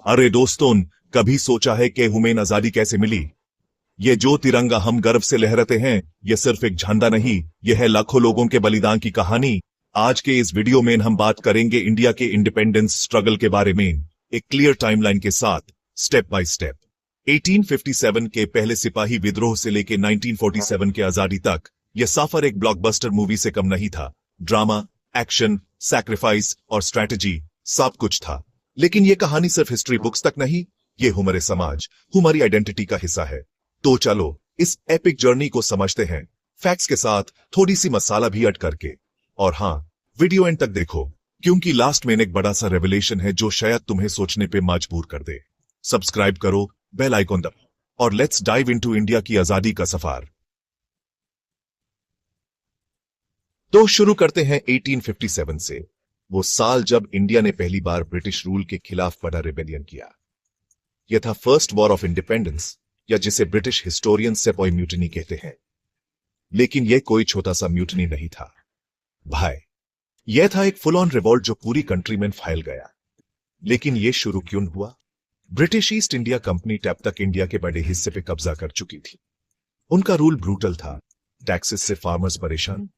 अरे दोस्तों, कभी सोचा है कि हमें आजादी कैसे मिली? ये जो तिरंगा हम गर्व से लहराते हैं, ये सिर्फ एक झंडा नहीं, यह है लाखों लोगों के बलिदान की कहानी। आज के इस वीडियो में हम बात करेंगे इंडिया के इंडिपेंडेंस स्ट्रगल के बारे में, एक क्लियर टाइमलाइन के साथ, स्टेप बाय स्टेप। 1857 के पहले सिपाही विद्रोह से लेकर 1947 के आजादी तक यह सफर एक ब्लॉकबस्टर मूवी से कम नहीं था। ड्रामा, एक्शन, सैक्रिफाइस और स्ट्रैटेजी सब कुछ था। लेकिन यह कहानी सिर्फ हिस्ट्री बुक्स तक नहीं, ये हमारे समाज, हमारी आइडेंटिटी का हिस्सा है। तो चलो इस एपिक जर्नी को समझते हैं, फैक्ट्स के साथ, थोड़ी सी मसाला भी ऐड करके। और हाँ, वीडियो एंड तक देखो, क्योंकि लास्ट में एक बड़ा सा रेवलेशन है जो शायद तुम्हें सोचने पे मजबूर कर दे। सब्सक्राइब करो, बेल आइकॉन दबाओ और लेट्स डाइव इनटू इंडिया की आजादी का सफर। तो शुरू करते हैं 1857 से, वो साल जब इंडिया ने पहली बार ब्रिटिश रूल के खिलाफ बड़ा रिबेलियन किया। यह था फर्स्ट वॉर ऑफ इंडिपेंडेंस, या जिसे ब्रिटिश हिस्टोरियन सेपॉय म्यूटिनी कहते हैं। लेकिन यह कोई छोटा सा म्यूटिनी नहीं था भाई, यह था एक फुल ऑन रिवॉल्ट जो पूरी कंट्री में फैल गया। लेकिन यह शुरू क्यों हुआ? ब्रिटिश ईस्ट इंडिया कंपनी तब तक इंडिया के बड़े हिस्से पे कब्जा कर चुकी थी। उनका रूल ब्रूटल था, टैक्सेस से फार्मर्स परेशान,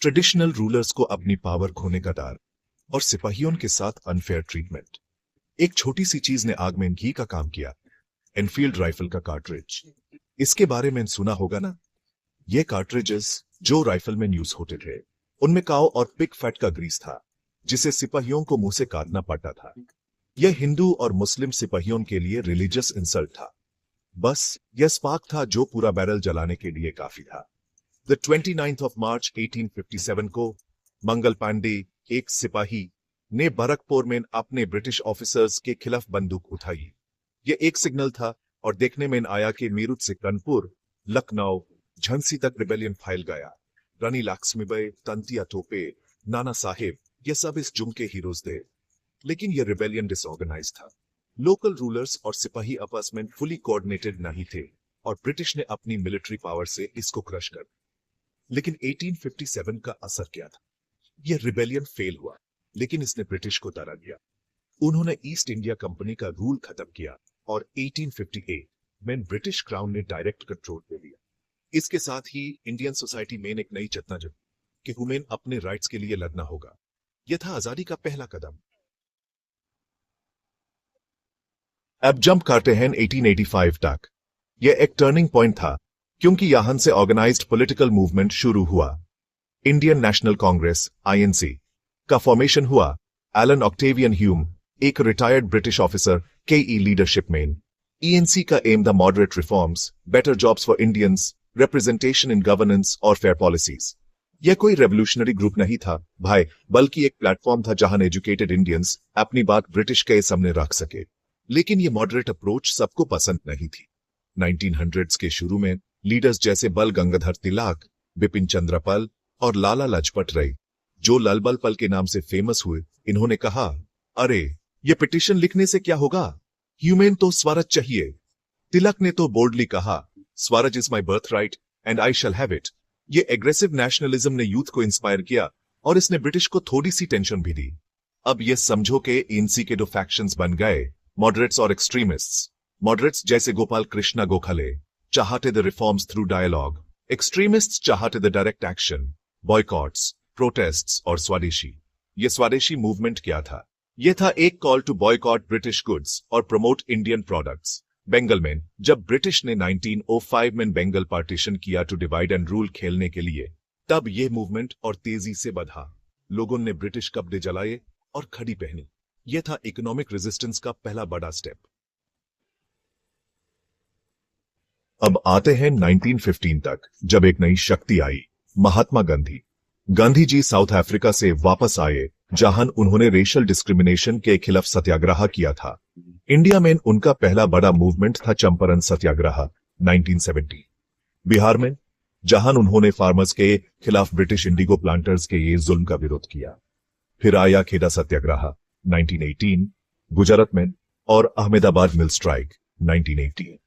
ट्रेडिशनल रूलर्स को अपनी पावर खोने का डर और सिपाहियों के साथ अनफेयर ट्रीटमेंट। एक छोटी सी चीज ने आग में घी का काम किया, एनफील्ड राइफल का कार्ट्रिज। इसके बारे में सुना होगा ना? ये कार्ट्रिजेस जो राइफल में यूज होते थे, उनमें काऊ और पिग फैट का ग्रीस था, जिसे सिपाहियों को मुंह से काटना पड़ता था। यह हिंदू और मुस्लिम सिपाहियों के लिए रिलीजियस इंसल्ट था। बस यह स्पार्क था जो पूरा बैरल जलाने के लिए काफी था। द 29th of March 1857 को मंगल पांडे, एक सिपाही, ने बरकपुर में अपने ब्रिटिश ऑफिसर्स के खिलाफ बंदूक उठाई। यह एक सिग्नल था और देखने में आया कि मीरठ से कानपुर, लखनऊ, झांसी तक रिबेलियन फैल गया। रानी लक्ष्मीबाई, तंतिया तोपे, नाना साहेब, ये सब इस जुम के हीरोज थे। लेकिन यह रिबेलियन डिसऑर्गेनाइज था। लोकल रूलर्स और सिपाही आपस में फुली कोऑर्डिनेटेड नहीं थे और ब्रिटिश ने अपनी मिलिट्री पावर से इसको क्रश कर। लेकिन 1857 का असर क्या था? यह रिबेलियन फेल हुआ, लेकिन इसने ब्रिटिश को डरा दिया। उन्होंने ईस्ट इंडिया कंपनी का रूल खत्म किया और 1858 में ब्रिटिश क्राउन ने डायरेक्ट कंट्रोल ले लिया। इसके साथ ही इंडियन सोसाइटी में एक नई चेतना जगी कि हुमेन अपने राइट्स के लिए लड़ना होगा। यह था आजादी का पहला कदम। अब जंप करते हैं 1885 तक। यह एक टर्निंग पॉइंट था, क्योंकि यहां से ऑर्गेनाइज्ड पॉलिटिकल मूवमेंट शुरू हुआ। इंडियन नेशनल कांग्रेस (INC) का फॉर्मेशन हुआ। एलन ऑक्टेवियन ह्यूम, एक रिटायर्ड ब्रिटिश ऑफिसर, के लीडरशिप में। ENC का am the moderate reforms, better jobs for Indians, representation in governance और फेयर पॉलिसीज। यह कोई रेवोल्यूशनरी ग्रुप नहीं था भाई, बल्कि एक प्लेटफॉर्म था जहां एजुकेटेड इंडियंस अपनी बात ब्रिटिश के सामने रख सके। लेकिन यह मॉडरेट अप्रोच सबको पसंद नहीं थी। 1900s के शुरू में लीडर्स जैसे बल गंगाधर तिलक, बिपिन चंद्र पाल और लाला लाजपत राय, जो लाल बल पल के नाम से फेमस हुए, इन्होंने कहा, अरे ये पिटीशन लिखने से क्या होगा, ह्यूमन तो स्वराज चाहिए। तिलक ने तो बोल्डली कहा, Swaraj is my birth right and I shall have it. ये एग्रेसिव नेशनलिज्म ने यूथ को इंस्पायर किया और इसने ब्रिटिश को थोड़ी सी टेंशन भी दी। अब ये समझो कि ENC के दो फैक्शंस बन गए, मॉडरेट्स और एक्सट्रीमिस्ट्स। मॉडरेट्स जैसे गोपाल कृष्णा गोखले चाहते the reforms through dialogue, extremists चाहते the direct action, boycotts, protests और स्वदेशी। ये स्वदेशी मूवमेंट क्या था? यह था एक call to boycott British goods और प्रमोट इंडियन प्रोडक्ट्स। बंगाल में जब ब्रिटिश ने 1905 में बंगाल पार्टीशन किया टू डिवाइड एंड रूल खेलने के लिए, तब यह मूवमेंट और तेजी से बढ़ा। लोगों ने ब्रिटिश कपड़े जलाए और खड़ी पहनी। यह था इकोनॉमिक रेजिस्टेंस का पहला बड़ा स्टेप। अब आते हैं 1915 तक, जब एक नई शक्ति आई, महात्मा गांधी। गांधी जी साउथ अफ्रीका से वापस आए, जहां उन्होंने रेशियल डिस्क्रिमिनेशन के खिलाफ सत्याग्रह किया था। इंडिया में उनका पहला बड़ा मूवमेंट था चंपारण सत्याग्रह 1970। बिहार में, जहां उन्होंने फार्मर्स के खिलाफ ब्रिटिश इंडिगो प्लांटर्स के ये जुल्म का विरोध किया। फिर आया खेड़ा सत्याग्रह 1918, गुजरात में, और अहमदाबाद मिल स्ट्राइक 1918।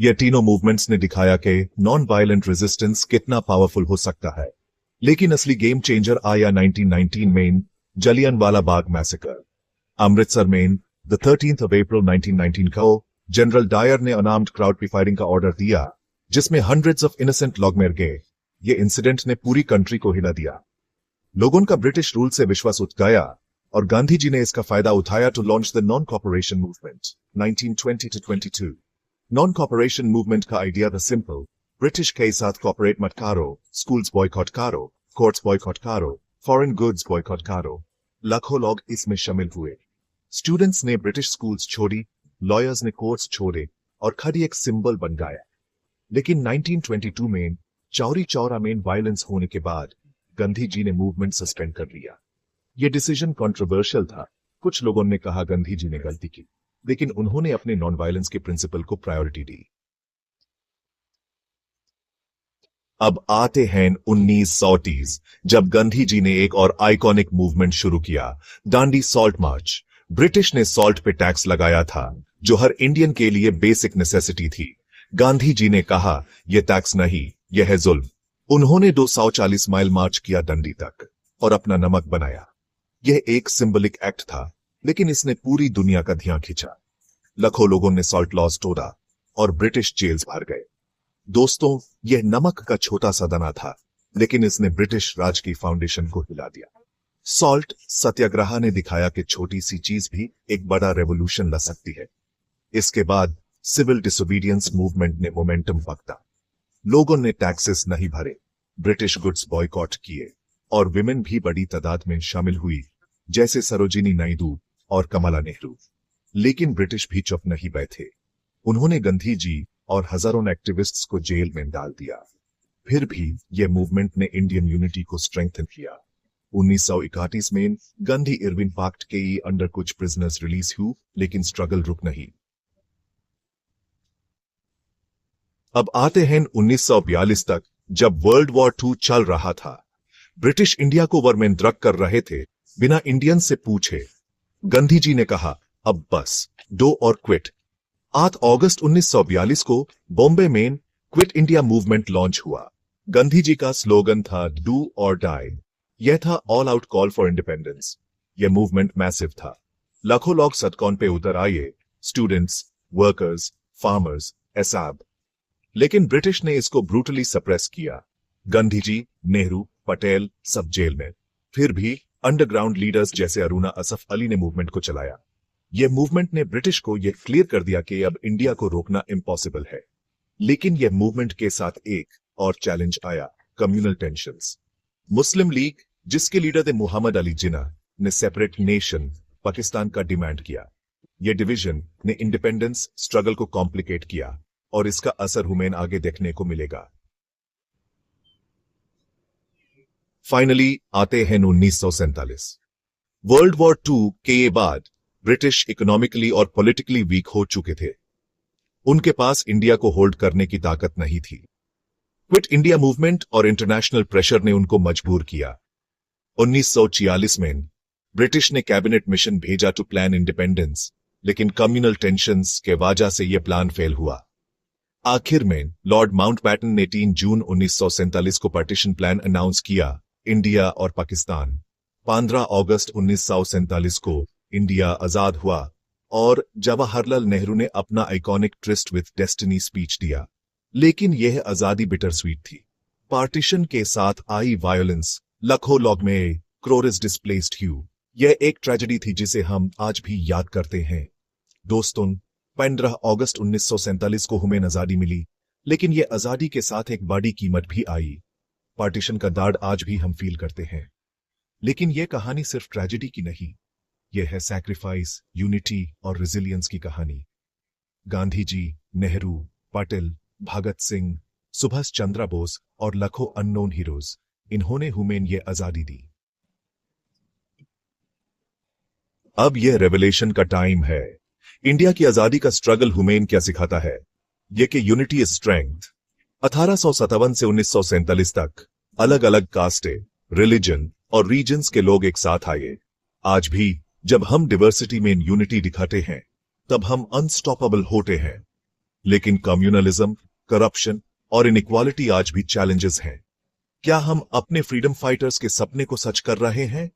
ये तीनों मूवमेंट्स ने दिखाया कि नॉन वायलेंट रेजिस्टेंस कितना पावरफुल हो सकता है। लेकिन असली गेम चेंजर आया 1919 में, जलियांवाला बाग मैसेकर। अमृतसर में द 13th of April 1919 को जनरल डायर ने अनार्म्ड क्राउड पे फायरिंग का ऑर्डर दिया, जिसमें हंड्रेड्स ऑफ इनोसेंट लोग मर गए। ये इंसिडेंट ने पूरी कंट्री को हिला दिया। लोगों का ब्रिटिश रूल से विश्वास उठ गया और गांधी जी ने इसका फायदा उठाया to launch the non cooperation movement 1920-22। Non cooperation movement का आइडिया था सिंपल, ब्रिटिश के साथ कॉपरेट मत करो, स्कूल्स बॉयकॉट करो, कोर्ट्स बॉयकॉट करो, फॉरेन गुड्स बॉयकॉट करो। लाखों लोग इसमें शामिल हुए। स्टूडेंट्स ने ब्रिटिश स्कूल्स छोड़ी, लॉयर्स ने कोर्ट्स छोड़े और खड़ी एक सिंबल बन गया। लेकिन 1922 में चौरी चौरा में वायलेंस होने के बाद गांधी जी ने मूवमेंट सस्पेंड कर लिया। यह डिसीजन कंट्रोवर्शियल था। कुछ लोगों ने कहा गांधी जी ने गलती की, लेकिन उन्होंने अपने नॉन वायलेंस के प्रिंसिपल को प्रायोरिटी दी। अब आते हैं 1930s, जब गांधी जी ने एक और आइकॉनिक मूवमेंट शुरू किया, दांडी सॉल्ट मार्च। ब्रिटिश ने सॉल्ट पे टैक्स लगाया था, जो हर इंडियन के लिए बेसिक नेसेसिटी थी। गांधी जी ने कहा यह टैक्स नहीं, यह है जुल्म। उन्होंने 240 माइल मार्च किया डंडी तक और अपना नमक बनाया। यह एक सिंबलिक एक्ट था, लेकिन इसने पूरी दुनिया का ध्यान खींचा। लाखों लोगों ने सॉल्ट लॉज तोड़ा और ब्रिटिश जेल्स भर गए। दोस्तों, यह नमक का छोटा सा दाना था, लेकिन इसने ब्रिटिश राज की फाउंडेशन को हिला दिया। सॉल्ट सत्याग्रह ने दिखाया कि छोटी सी चीज भी एक बड़ा रेवोल्यूशन ला सकती है। इसके बाद सिविल डिसोबीडियंस मूवमेंट ने मोमेंटम पकड़ा। लोगों ने टैक्सेस नहीं भरे, ब्रिटिश गुड्स बॉयकॉट किए और विमेन भी बड़ी तादाद में शामिल हुई, जैसे सरोजिनी नायडू और कमला नेहरू। लेकिन ब्रिटिश भी चुप नहीं बैठे। उन्होंने गांधी जी और हजारों एक्टिविस्ट्स को जेल में डाल दिया। फिर भी यह मूवमेंट ने इंडियन यूनिटी को स्ट्रेंथन किया। 1931 में गांधी इरविन पैक्ट के अंडर कुछ प्रिजनर्स रिलीज हुए, लेकिन स्ट्रगल रुक नहीं। अब आते हैं 1942 तक, जब वर्ल्ड वॉर 2 चल रहा था। ब्रिटिश इंडिया को वर्मेंद्रक कर रहे थे, बिना इंडियन से पूछे। गांधी जी ने कहा अब बस, डू और क्विट। 8 अगस्त 1942 को बॉम्बे में क्विट इंडिया मूवमेंट लॉन्च हुआ। गांधी जी का स्लोगन था डू और डाई। यह था all out call for independence. यह मूवमेंट मैसिव था। लाखों लोग सड़कों पे उतर आए, स्टूडेंट्स, वर्कर्स, फार्मर्स, एसाब। लेकिन ब्रिटिश ने इसको ब्रूटली सप्रेस किया। गांधी जी, नेहरू, पटेल सब जेल में। फिर भी अंडरग्राउंड लीडर्स जैसे अरुणा असफ अली ने मूवमेंट को चलाया। यह मूवमेंट ने ब्रिटिश को यह क्लियर कर दिया कि अब इंडिया को रोकना इम्पॉसिबल है। लेकिन यह मूवमेंट के साथ एक और चैलेंज आया, कम्युनल टेंशंस। मुस्लिम लीग, जिसके लीडर थे मोहम्मद अली जिन्ना, ने सेपरेट नेशन पाकिस्तान का डिमांड किया। यह डिवीजन ने इंडिपेंडेंस स्ट्रगल को कॉम्प्लिकेट किया और इसका असर हमें आगे देखने को मिलेगा। फाइनली आते हैं 1947। वर्ल्ड वॉर 2 के बाद ब्रिटिश इकोनॉमिकली और पॉलिटिकली वीक हो चुके थे। उनके पास इंडिया को होल्ड करने की ताकत नहीं थी। क्विट इंडिया मूवमेंट और इंटरनेशनल प्रेशर ने उनको मजबूर किया। 1946 में ब्रिटिश ने कैबिनेट मिशन भेजा टू प्लान इंडिपेंडेंस, लेकिन कम्युनल टेंशंस के वजह से यह प्लान फेल हुआ। आखिर में लॉर्ड माउंटबैटन ने 3 जून 1947 को पार्टीशन प्लान अनाउंस किया, इंडिया और पाकिस्तान। 15 अगस्त 1947 को इंडिया आजाद हुआ और जवाहरलाल नेहरू ने अपना iconic tourist with destiny speech दिया। लेकिन यह आजादी बिटर स्वीट थी। पार्टीशन के साथ आई वायलेंस, लाखों लोग में क्रोर्स डिस्प्लेस्ड हुए। यह एक ट्रेजेडी थी जिसे हम आज भी याद करते हैं। दोस्तों, 15 अगस्त 1947 को हमें आजादी मिली, लेकिन यह आजादी के साथ एक बड़ी कीमत भी आई। पार्टीशन का दर्द आज भी हम फील करते हैं। लेकिन यह कहानी सिर्फ ट्रेजेडी की नहीं, यह है सैक्रिफाइस, यूनिटी और रेजिलियंस की कहानी। गांधी जी, नेहरू, पटेल, भगत सिंह, सुभाष चंद्र बोस और लाखों अननोन हीरोज, इन्होंने हमें यह आजादी दी। अब यह रेवलेशन का टाइम है। इंडिया की आजादी का स्ट्रगल हमें क्या सिखाता है? यह कि यूनिटी इज स्ट्रेंथ। 1857 से 1947 तक अलग अलग कास्टे, रिलीजन और रीजन्स के लोग एक साथ आए। आज भी जब हम डिवर्सिटी में यूनिटी दिखाते हैं, तब हम अनस्टॉपेबल होते हैं। लेकिन कम्युनलिज्म, करप्शन और इनइक्वालिटी आज भी चैलेंजेस हैं। क्या हम अपने फ्रीडम फाइटर्स के सपने को सच कर रहे हैं